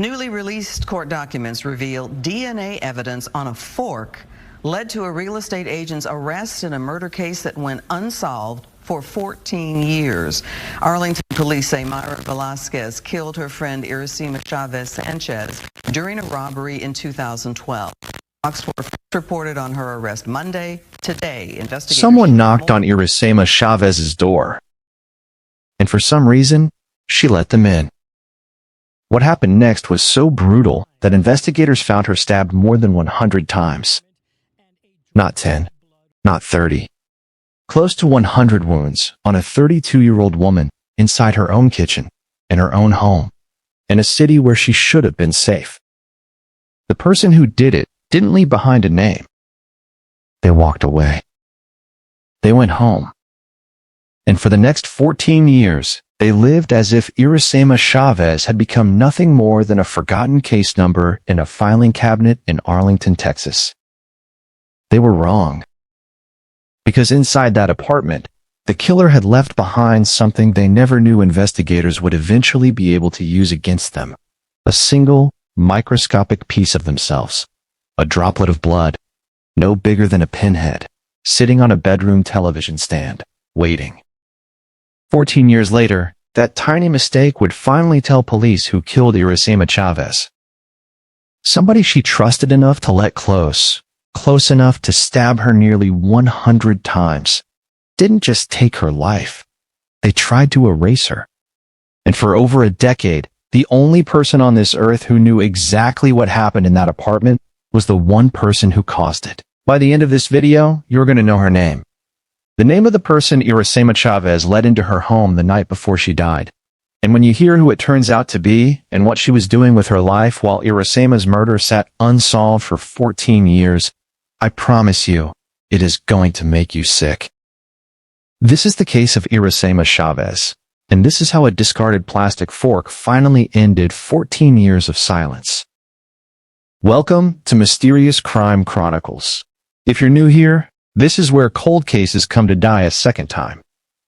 Newly released court documents reveal DNA evidence on a fork led to a real estate agent's arrest in a murder case that went unsolved for 14 years. Arlington police say Myra Velasquez killed her friend Irasema Chavez Sanchez during a robbery in 2012. Fox 4 reported on her arrest Monday. Today, investigators... Someone knocked on Irasema Chavez's door, and for some reason, she let them in. What happened next was so brutal that investigators found her stabbed more than 100 times. Not 10, not 30. Close to 100 wounds on a 32-year-old woman inside her own kitchen, in her own home, in a city where she should have been safe. The person who did it didn't leave behind a name. They walked away. They went home. And for the next 14 years, they lived as if Irasema Chavez had become nothing more than a forgotten case number in a filing cabinet in Arlington, Texas. They were wrong. Because inside that apartment, the killer had left behind something they never knew investigators would eventually be able to use against them. A single, microscopic piece of themselves. A droplet of blood, no bigger than a pinhead, sitting on a bedroom television stand, waiting. 14 years later, that tiny mistake would finally tell police who killed Irasema Chavez. Somebody she trusted enough to let close enough to stab her nearly 100 times, didn't just take her life. They tried to erase her. And for over a decade, the only person on this earth who knew exactly what happened in that apartment was the one person who caused it. By the end of this video, you're going to know her name. The name of the person Irasema Chavez led into her home the night before she died. And when you hear who it turns out to be and what she was doing with her life while Irasema's murder sat unsolved for 14 years, I promise you, it is going to make you sick. This is the case of Irasema Chavez, and this is how a discarded plastic fork finally ended 14 years of silence. Welcome to Mysterious Crime Chronicles. If you're new here, this is where cold cases come to die a second time.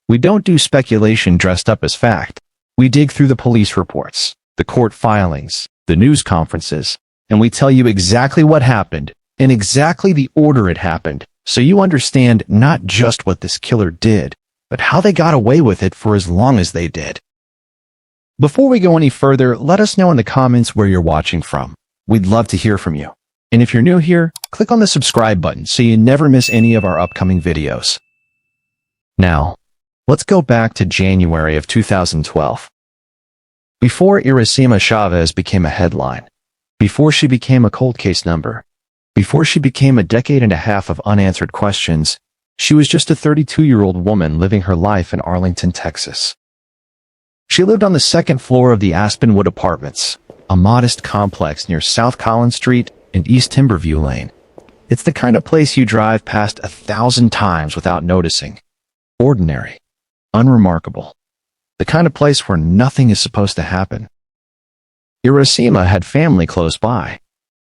We don't do speculation dressed up as fact. We dig through the police reports, the court filings, the news conferences, and we tell you exactly what happened in exactly the order it happened, so you understand not just what this killer did, but how they got away with it for as long as they did. Before we go any further, let us know in the comments where you're watching from. We'd love to hear from you. And if you're new here, click on the subscribe button so you never miss any of our upcoming videos. Now, let's go back to January of 2012. Before Irasema Chavez became a headline, before she became a cold case number, before she became a decade and a half of unanswered questions, she was just a 32-year-old woman living her life in Arlington, Texas. She lived on the second floor of the Aspenwood Apartments, a modest complex near South Collins Street and East Timberview Lane. It's the kind of place you drive past 1,000 times without noticing. Ordinary, unremarkable. The kind of place where nothing is supposed to happen. Irasema had family close by.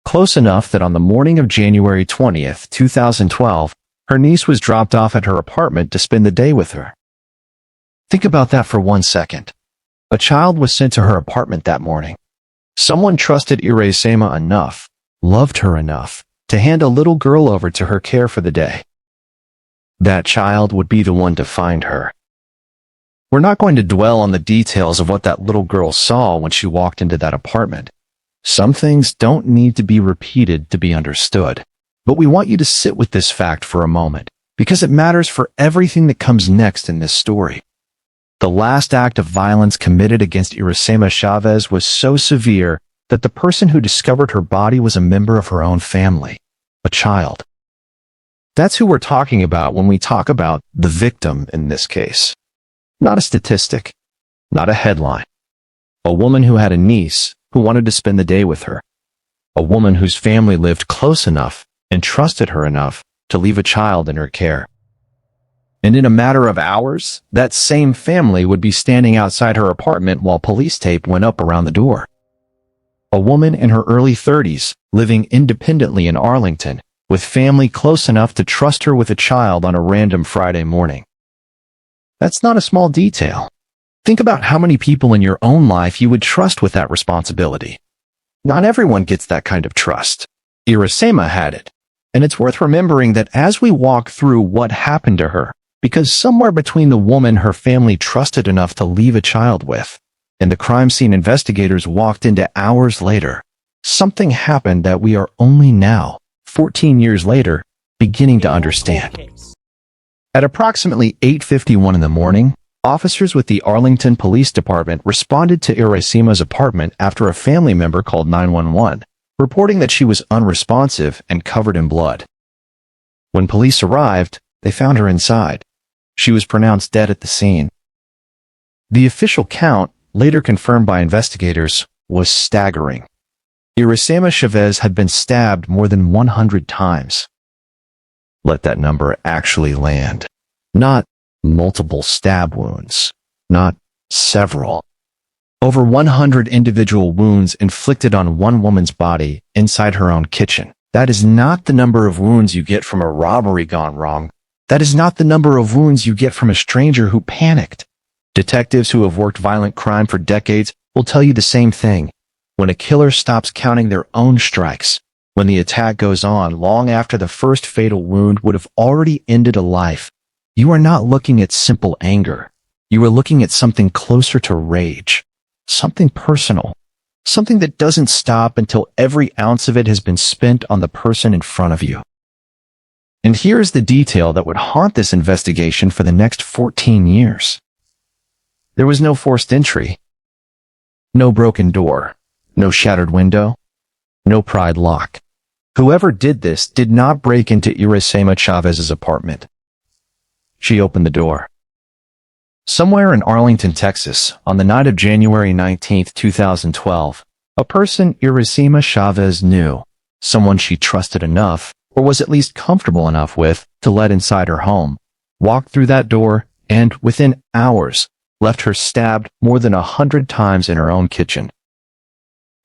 Close enough that on the morning of January 20th, 2012, her niece was dropped off at her apartment to spend the day with her. Think about that for 1 second. A child was sent to her apartment that morning. Someone trusted Irasema enough, loved her enough, to hand a little girl over to her care for the day. That child would be the one to find her. We're not going to dwell on the details of what that little girl saw when she walked into that apartment. Some things don't need to be repeated to be understood. But we want you to sit with this fact for a moment, because it matters for everything that comes next in this story. The last act of violence committed against Irasema Chavez was so severe that the person who discovered her body was a member of her own family, a child. That's who we're talking about when we talk about the victim in this case. Not a statistic, not a headline. A woman who had a niece who wanted to spend the day with her. A woman whose family lived close enough and trusted her enough to leave a child in her care. And in a matter of hours, that same family would be standing outside her apartment while police tape went up around the door. A woman in her early 30s, living independently in Arlington, with family close enough to trust her with a child on a random Friday morning. That's not a small detail. Think about how many people in your own life you would trust with that responsibility. Not everyone gets that kind of trust. Irasema had it. And it's worth remembering that as we walk through what happened to her, because somewhere between the woman her family trusted enough to leave a child with, and the crime scene investigators walked into hours later, something happened that we are only now, 14 years later, beginning to understand. At approximately 8:51 in the morning, officers with the Arlington Police Department responded to Irasema's apartment after a family member called 911, reporting that she was unresponsive and covered in blood. When police arrived, they found her inside. She was pronounced dead at the scene. The official count, later confirmed by investigators, was staggering. Irasema Chavez had been stabbed more than 100 times. Let that number actually land. Not multiple stab wounds. Not several. Over 100 individual wounds inflicted on one woman's body inside her own kitchen. That is not the number of wounds you get from a robbery gone wrong. That is not the number of wounds you get from a stranger who panicked. Detectives who have worked violent crime for decades will tell you the same thing. When a killer stops counting their own strikes, when the attack goes on long after the first fatal wound would have already ended a life, you are not looking at simple anger. You are looking at something closer to rage. Something personal. Something that doesn't stop until every ounce of it has been spent on the person in front of you. And here's the detail that would haunt this investigation for the next 14 years. There was no forced entry. No broken door. No shattered window. No pried lock. Whoever did this did not break into Irasema Chavez's apartment. She opened the door. Somewhere in Arlington, Texas, on the night of January 19, 2012, a person Irasema Chavez knew, someone she trusted enough, or was at least comfortable enough with, to let inside her home, walked through that door and, within hours, left her stabbed more than 100 times in her own kitchen.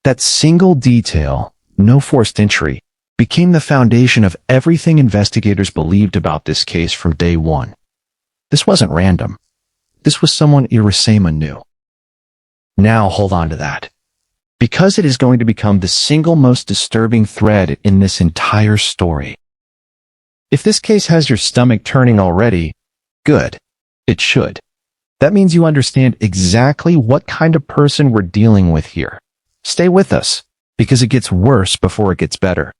That single detail, no forced entry, became the foundation of everything investigators believed about this case from day one. This wasn't random. This was someone Irasema knew. Now hold on to that, because it is going to become the single most disturbing thread in this entire story. If this case has your stomach turning already, good. It should. That means you understand exactly what kind of person we're dealing with here. Stay with us, because it gets worse before it gets better.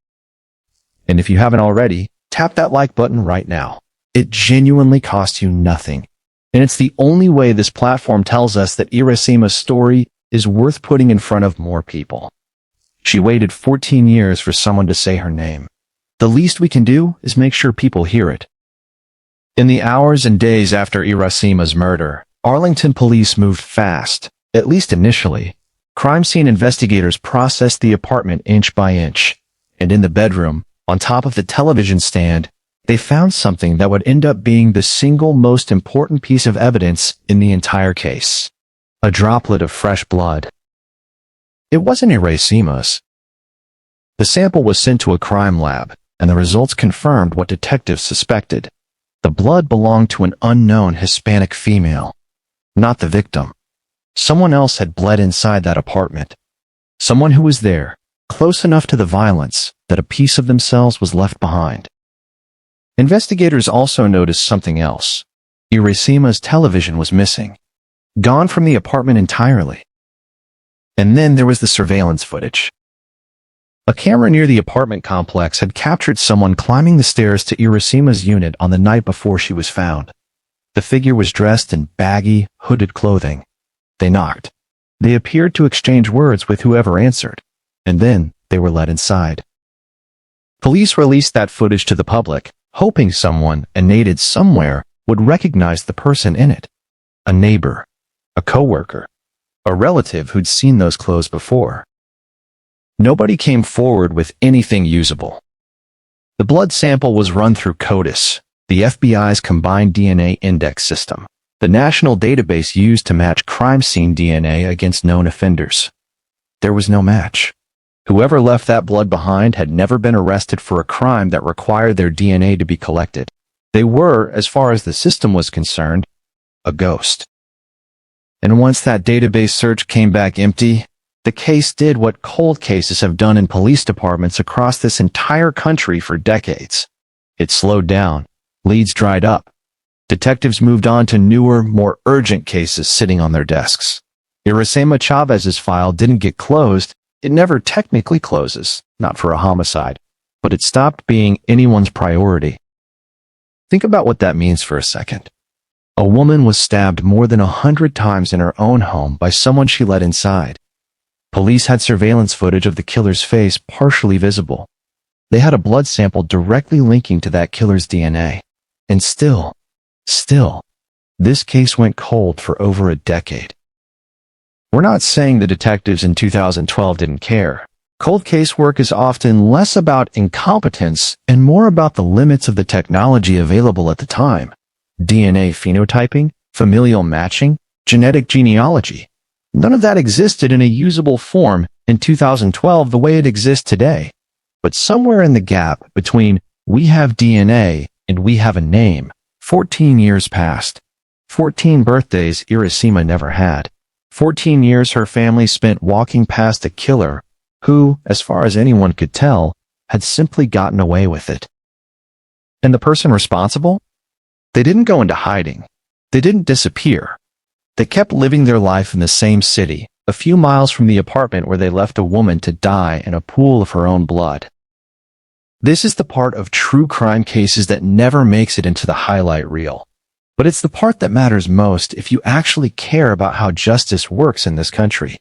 And if you haven't already, tap that like button right now. It genuinely costs you nothing. And it's the only way this platform tells us that Irasema's story is worth putting in front of more people. She waited 14 years for someone to say her name. The least we can do is make sure people hear it. In the hours and days after Irasema's murder, Arlington police moved fast, at least initially. Crime scene investigators processed the apartment inch by inch, and in the bedroom, on top of the television stand, they found something that would end up being the single most important piece of evidence in the entire case. A droplet of fresh blood. It wasn't Irasema's. The sample was sent to a crime lab, and the results confirmed what detectives suspected. The blood belonged to an unknown Hispanic female. Not the victim. Someone else had bled inside that apartment. Someone who was there, close enough to the violence, that a piece of themselves was left behind. Investigators also noticed something else. Irasema's television was missing. Gone from the apartment entirely. And then there was the surveillance footage. A camera near the apartment complex had captured someone climbing the stairs to Irasema's unit on the night before she was found. The figure was dressed in baggy, hooded clothing. They knocked. They appeared to exchange words with whoever answered, and then they were let inside. Police released that footage to the public, hoping someone, innate somewhere, would recognize the person in it. A neighbor, a coworker, a relative who'd seen those clothes before. Nobody came forward with anything usable. The blood sample was run through CODIS, the FBI's combined DNA index system, the national database used to match crime scene DNA against known offenders. There was no match. Whoever left that blood behind had never been arrested for a crime that required their DNA to be collected. They were, as far as the system was concerned, a ghost. And once that database search came back empty, The case did what cold cases have done in police departments across this entire country for decades. It slowed down. Leads dried up. Detectives moved on to newer, more urgent cases sitting on their desks. Irasema Chavez's file didn't get closed. It never technically closes, not for a homicide, but it stopped being anyone's priority. Think about what that means for a second. A woman was stabbed more than 100 times in her own home by someone she let inside. Police had surveillance footage of the killer's face partially visible. They had a blood sample directly linking to that killer's DNA. And still, this case went cold for over a decade. We're not saying the detectives in 2012 didn't care. Cold case work is often less about incompetence and more about the limits of the technology available at the time. DNA phenotyping, familial matching, genetic genealogy. None of that existed in a usable form in 2012 the way it exists today. But somewhere in the gap between we have DNA and we have a name, 14 years passed. 14 birthdays Irasema never had. 14 years her family spent walking past a killer who, as far as anyone could tell, had simply gotten away with it. And the person responsible? They didn't go into hiding. They didn't disappear. They kept living their life in the same city, a few miles from the apartment where they left a woman to die in a pool of her own blood. This is the part of true crime cases that never makes it into the highlight reel. But it's the part that matters most if you actually care about how justice works in this country.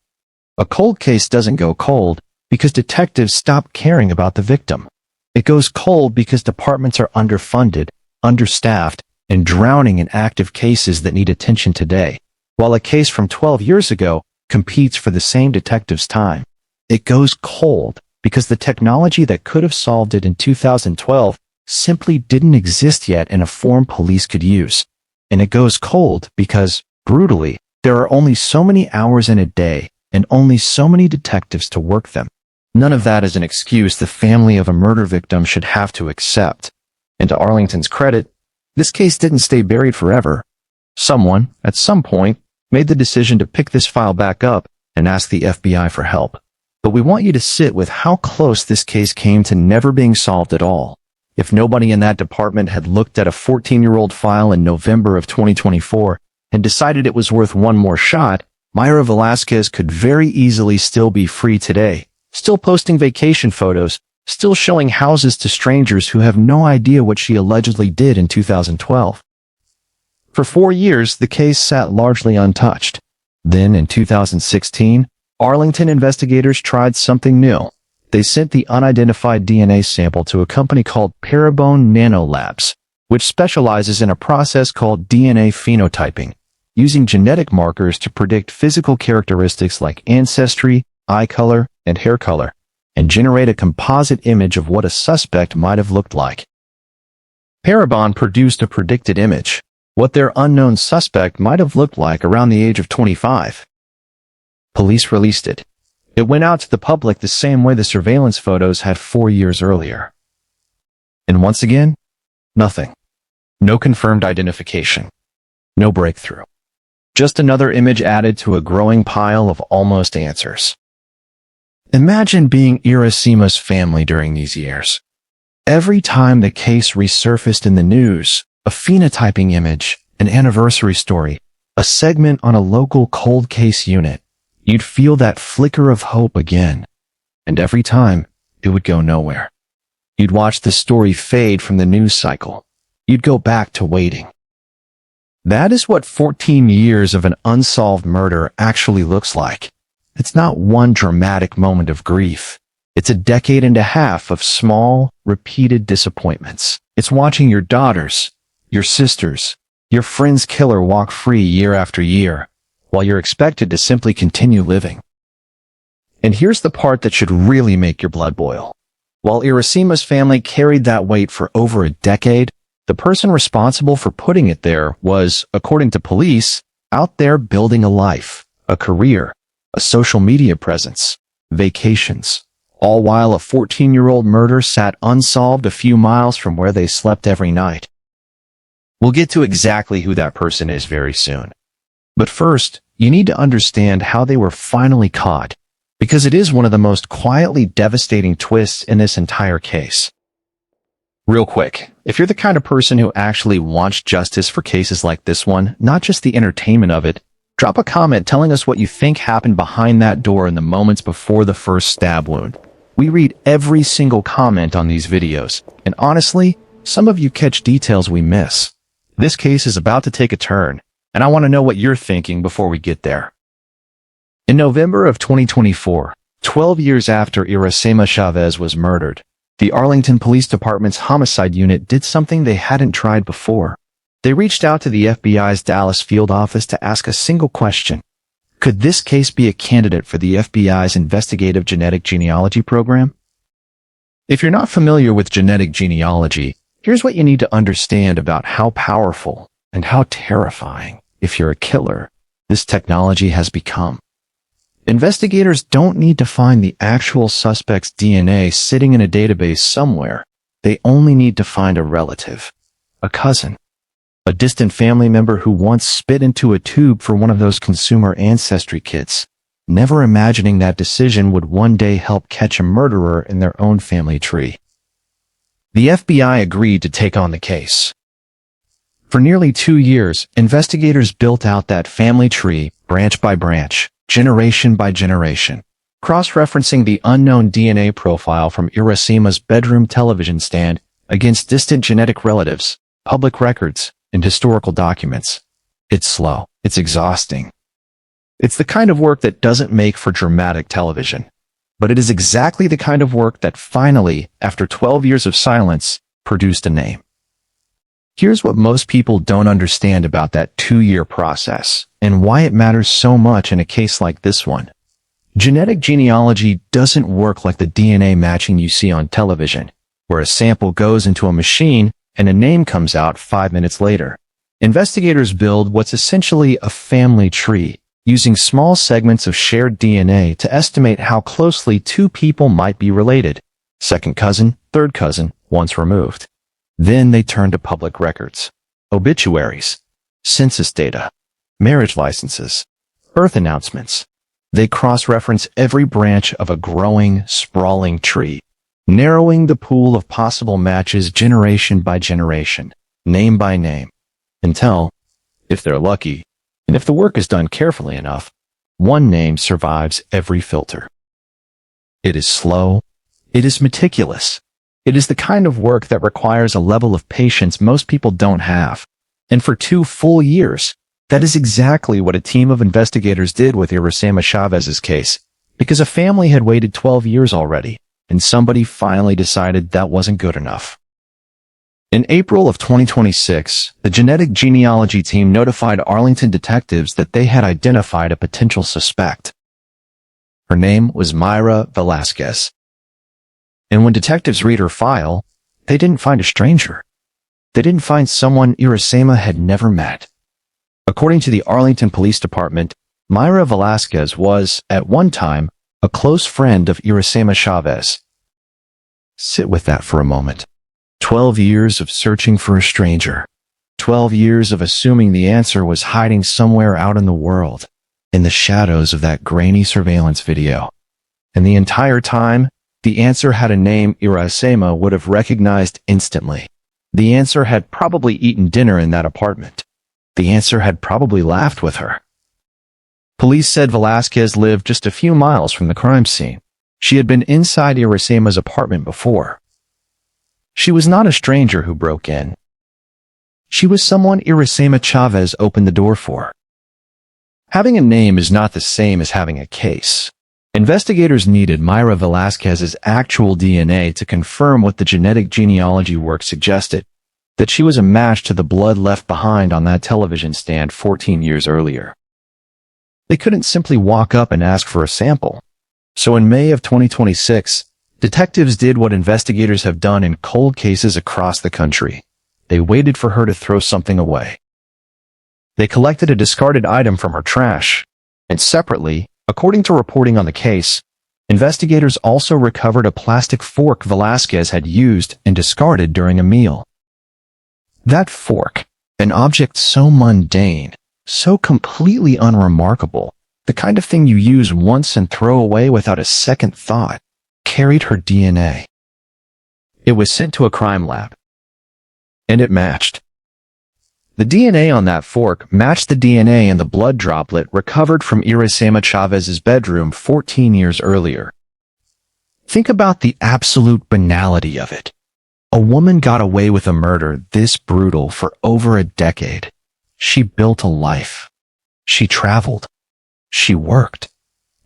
A cold case doesn't go cold because detectives stop caring about the victim. It goes cold because departments are underfunded, understaffed, and drowning in active cases that need attention today, while a case from 12 years ago competes for the same detective's time. It goes cold because the technology that could have solved it in 2012 simply didn't exist yet in a form police could use. And it goes cold because, brutally, there are only so many hours in a day and only so many detectives to work them. None of that is an excuse the family of a murder victim should have to accept. And to Arlington's credit, this case didn't stay buried forever. Someone, at some point, made the decision to pick this file back up and ask the FBI for help. But we want you to sit with how close this case came to never being solved at all. If nobody in that department had looked at a 14-year-old file in November of 2024 and decided it was worth one more shot, Mayra Velasquez could very easily still be free today, still posting vacation photos, still showing houses to strangers who have no idea what she allegedly did in 2012. For 4 years, the case sat largely untouched. Then, in 2016, Arlington investigators tried something new. They sent the unidentified DNA sample to a company called Parabone Nanolabs, which specializes in a process called DNA phenotyping, using genetic markers to predict physical characteristics like ancestry, eye color, and hair color, and generate a composite image of what a suspect might have looked like. Parabone produced a predicted image, what their unknown suspect might have looked like around the age of 25. Police released it. It went out to the public the same way the surveillance photos had 4 years earlier. And once again, nothing. No confirmed identification. No breakthrough. Just another image added to a growing pile of almost answers. Imagine being Irasema's family during these years. Every time the case resurfaced in the news, a phenotyping image, an anniversary story, a segment on a local cold case unit, you'd feel that flicker of hope again. And every time, it would go nowhere. You'd watch the story fade from the news cycle. You'd go back to waiting. That is what 14 years of an unsolved murder actually looks like. It's not one dramatic moment of grief. It's a decade and a half of small, repeated disappointments. It's watching your daughters, your sisters, your friend's killer walk free year after year, while you're expected to simply continue living. And here's the part that should really make your blood boil. While Irasema's family carried that weight for over a decade, the person responsible for putting it there was, according to police, out there building a life, a career, a social media presence, vacations, all while a 14-year-old murder sat unsolved a few miles from where they slept every night. We'll get to exactly who that person is very soon. But first, you need to understand how they were finally caught, because it is one of the most quietly devastating twists in this entire case. Real quick, if you're the kind of person who actually wants justice for cases like this one, not just the entertainment of it, drop a comment telling us what you think happened behind that door in the moments before the first stab wound. We read every single comment on these videos, and honestly, some of you catch details we miss. This case is about to take a turn, and I want to know what you're thinking before we get there. In November of 2024, 12 years after Irasema Chavez was murdered, the Arlington Police Department's homicide unit did something they hadn't tried before. They reached out to the FBI's Dallas field office to ask a single question. Could this case be a candidate for the FBI's investigative genetic genealogy program? If you're not familiar with genetic genealogy, here's what you need to understand about how powerful and how terrifying, if you're a killer, this technology has become. Investigators don't need to find the actual suspect's DNA sitting in a database somewhere. They only need to find a relative, a cousin, a distant family member who once spit into a tube for one of those consumer ancestry kits, never imagining that decision would one day help catch a murderer in their own family tree. The FBI agreed to take on the case. For nearly 2 years, investigators built out that family tree, branch by branch, generation by generation, cross-referencing the unknown DNA profile from Irasema's bedroom television stand against distant genetic relatives, public records, and historical documents. It's slow. It's exhausting. It's the kind of work that doesn't make for dramatic television, but it is exactly the kind of work that finally, after 12 years of silence, produced a name. Here's what most people don't understand about that 2-year process and why it matters so much in a case like this one. Genetic genealogy doesn't work like the DNA matching you see on television, where a sample goes into a machine and a name comes out 5 minutes later. Investigators build what's essentially a family tree, using small segments of shared DNA to estimate how closely 2 people might be related, second cousin, third cousin, once removed. Then they turn to public records, obituaries, census data, marriage licenses, birth announcements. They cross-reference every branch of a growing, sprawling tree, narrowing the pool of possible matches generation by generation, name by name, until, if they're lucky, and if the work is done carefully enough, one name survives every filter. It is slow. It is meticulous. It is the kind of work that requires a level of patience most people don't have. And for 2 full years, that is exactly what a team of investigators did with Irasema Chavez's case, because a family had waited 12 years already, and somebody finally decided that wasn't good enough. In April of 2026, the genetic genealogy team notified Arlington detectives that they had identified a potential suspect. Her name was Mayra Velasquez. And when detectives read her file, they didn't find a stranger. They didn't find someone Irasema had never met. According to the Arlington Police Department, Mayra Velasquez was, at one time, a close friend of Irasema Chavez. Sit with that for a moment. 12 years of searching for a stranger. 12 years of assuming the answer was hiding somewhere out in the world, in the shadows of that grainy surveillance video. And the entire time, the answer had a name Irasema would have recognized instantly. The answer had probably eaten dinner in that apartment. The answer had probably laughed with her. Police said Velasquez lived just a few miles from the crime scene. She had been inside Irasema's apartment before. She was not a stranger who broke in. She was someone Irasema Chavez opened the door for. Having a name is not the same as having a case. Investigators needed Mayra Velasquez's actual DNA to confirm what the genetic genealogy work suggested, that she was a match to the blood left behind on that television stand 14 years earlier. They couldn't simply walk up and ask for a sample. So in May of 2026, detectives did what investigators have done in cold cases across the country. They waited for her to throw something away. They collected a discarded item from her trash, and separately, according to reporting on the case, investigators also recovered a plastic fork Velasquez had used and discarded during a meal. That fork, an object so mundane, so completely unremarkable, the kind of thing you use once and throw away without a second thought, carried her DNA. It was sent to a crime lab, and it matched. The DNA on that fork matched the DNA in the blood droplet recovered from Irasema Chavez's bedroom 14 years earlier. Think about the absolute banality of it. A woman got away with a murder this brutal for over a decade. She built a life. She traveled. She worked.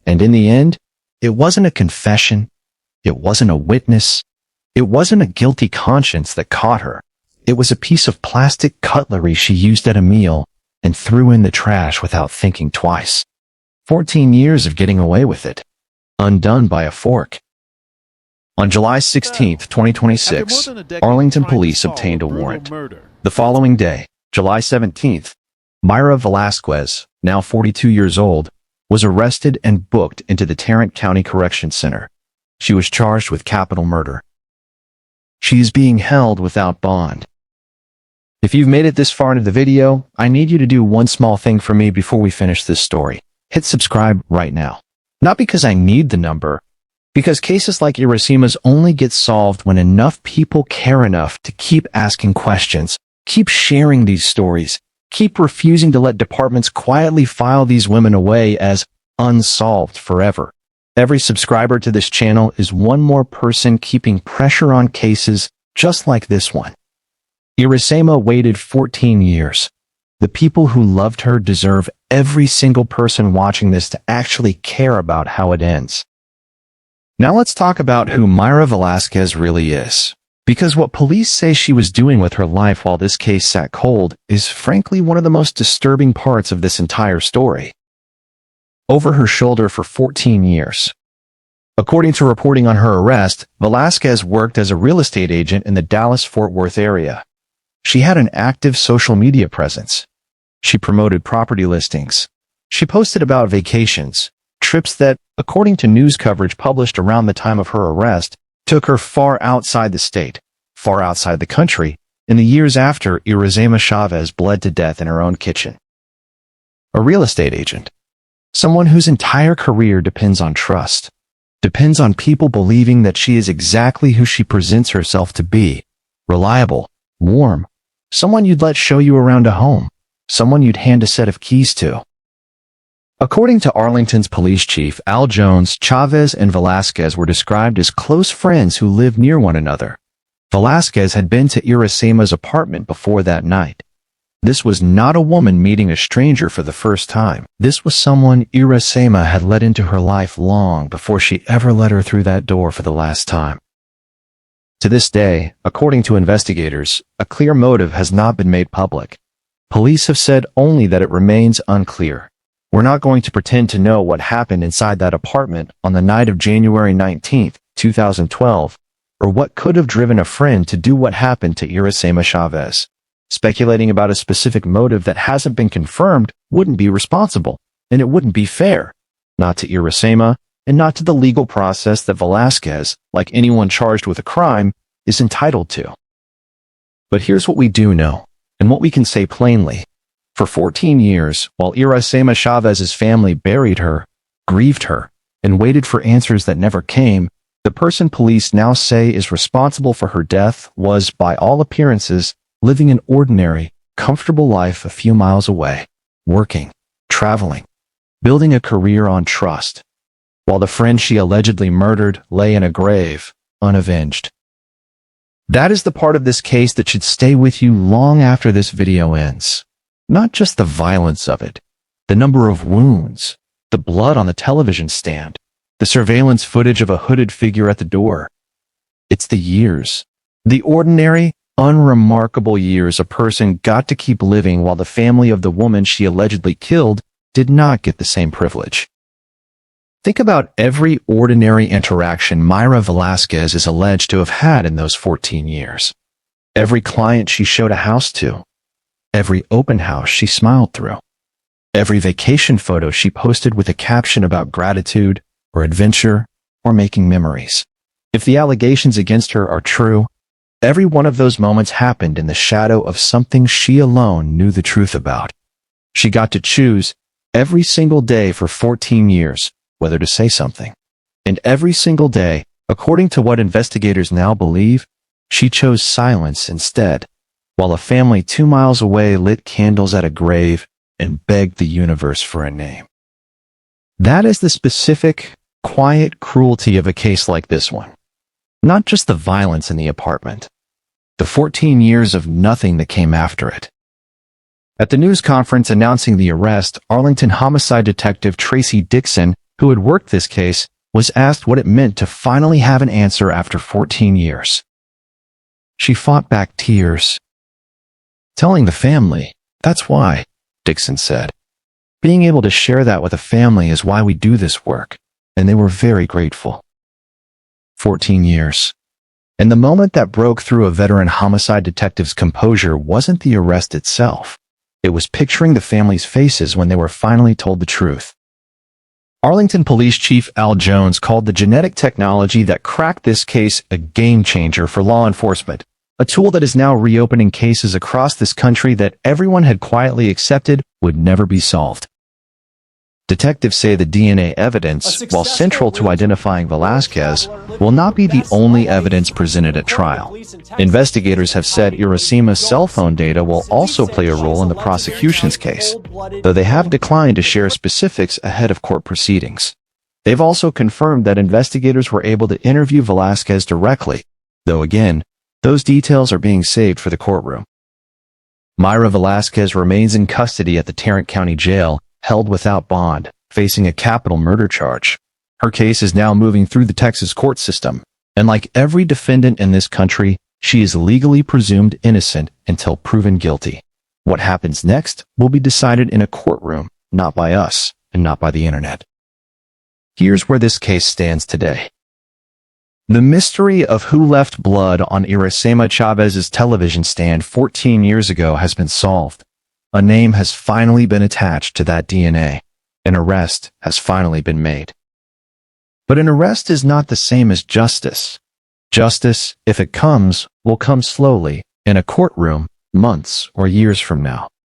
And in the end, it wasn't a confession. It wasn't a witness. It wasn't a guilty conscience that caught her. It was a piece of plastic cutlery she used at a meal and threw in the trash without thinking twice. 14 years of getting away with it. Undone by a fork. On July 16, 2026, Arlington police obtained a warrant. The following day, July 17th, Mayra Velasquez, now 42 years old, was arrested and booked into the Tarrant County Correction Center. She was charged with capital murder. She is being held without bond. If you've made it this far into the video, I need you to do one small thing for me before we finish this story. Hit subscribe right now. Not because I need the number, because cases like Irasema's only get solved when enough people care enough to keep asking questions, keep sharing these stories, keep refusing to let departments quietly file these women away as unsolved forever. Every subscriber to this channel is one more person keeping pressure on cases just like this one. Irasema waited 14 years. The people who loved her deserve every single person watching this to actually care about how it ends. Now let's talk about who Mayra Velasquez really is. Because what police say she was doing with her life while this case sat cold is frankly one of the most disturbing parts of this entire story. Over her shoulder for 14 years. According to reporting on her arrest, Velasquez worked as a real estate agent in the Dallas-Fort Worth area. She had an active social media presence. She promoted property listings. She posted about vacations, trips that, according to news coverage published around the time of her arrest, took her far outside the state, far outside the country, in the years after Irasema Chavez bled to death in her own kitchen. A real estate agent. Someone whose entire career depends on trust, depends on people believing that she is exactly who she presents herself to be, reliable, warm, someone you'd let show you around a home, someone you'd hand a set of keys to. According to Arlington's police chief, Al Jones, Chavez and Velasquez were described as close friends who lived near one another. Velasquez had been to Irasema's apartment before that night. This was not a woman meeting a stranger for the first time. This was someone Irasema had let into her life long before she ever let her through that door for the last time. To this day, according to investigators, a clear motive has not been made public. Police have said only that it remains unclear. We're not going to pretend to know what happened inside that apartment on the night of January 19, 2012, or what could have driven a friend to do what happened to Irasema Chavez. Speculating about a specific motive that hasn't been confirmed wouldn't be responsible, and it wouldn't be fair. Not to Irasema, and not to the legal process that Velasquez, like anyone charged with a crime, is entitled to. But here's what we do know, and what we can say plainly. For 14 years, while Irasema Chavez's family buried her, grieved her, and waited for answers that never came, the person police now say is responsible for her death was, by all appearances, living an ordinary, comfortable life a few miles away, working, traveling, building a career on trust, while the friend she allegedly murdered lay in a grave, unavenged. That is the part of this case that should stay with you long after this video ends. Not just the violence of it, the number of wounds, the blood on the television stand, the surveillance footage of a hooded figure at the door. It's the years, the ordinary, unremarkable years a person got to keep living while the family of the woman she allegedly killed did not get the same privilege. Think about every ordinary interaction Mayra Velasquez is alleged to have had in those 14 years. Every client she showed a house to. Every open house she smiled through. Every vacation photo she posted with a caption about gratitude or adventure or making memories. If the allegations against her are true, every one of those moments happened in the shadow of something she alone knew the truth about. She got to choose every single day for 14 years whether to say something. And every single day, according to what investigators now believe, she chose silence instead, while a family 2 miles away lit candles at a grave and begged the universe for a name. That is the specific, quiet cruelty of a case like this one. Not just the violence in the apartment, the 14 years of nothing that came after it. At the news conference announcing the arrest, Arlington homicide detective Tracy Dixon, who had worked this case, was asked what it meant to finally have an answer after 14 years. She fought back tears. Telling the family, "That's why," Dixon said. "Being able to share that with a family is why we do this work," and they were very grateful. 14 years. And the moment that broke through a veteran homicide detective's composure wasn't the arrest itself. It was picturing the family's faces when they were finally told the truth. Arlington Police Chief Al Jones called the genetic technology that cracked this case a game changer for law enforcement, a tool that is now reopening cases across this country that everyone had quietly accepted would never be solved. Detectives say the DNA evidence, while central to identifying Velasquez, will not be the only evidence presented at trial. Investigators have said Irasema's cell phone data will also play a role in the prosecution's case, though they have declined to share specifics ahead of court proceedings. They've also confirmed that investigators were able to interview Velasquez directly, though again, those details are being saved for the courtroom. Mayra Velasquez remains in custody at the Tarrant County Jail, held without bond, facing a capital murder charge. Her case is now moving through the Texas court system, and like every defendant in this country, she is legally presumed innocent until proven guilty. What happens next will be decided in a courtroom, not by us, and not by the internet. Here's where this case stands today. The mystery of who left blood on Irasema Chavez's television stand 14 years ago has been solved. A name has finally been attached to that DNA. An arrest has finally been made. But an arrest is not the same as justice. Justice, if it comes, will come slowly, in a courtroom, months or years from now.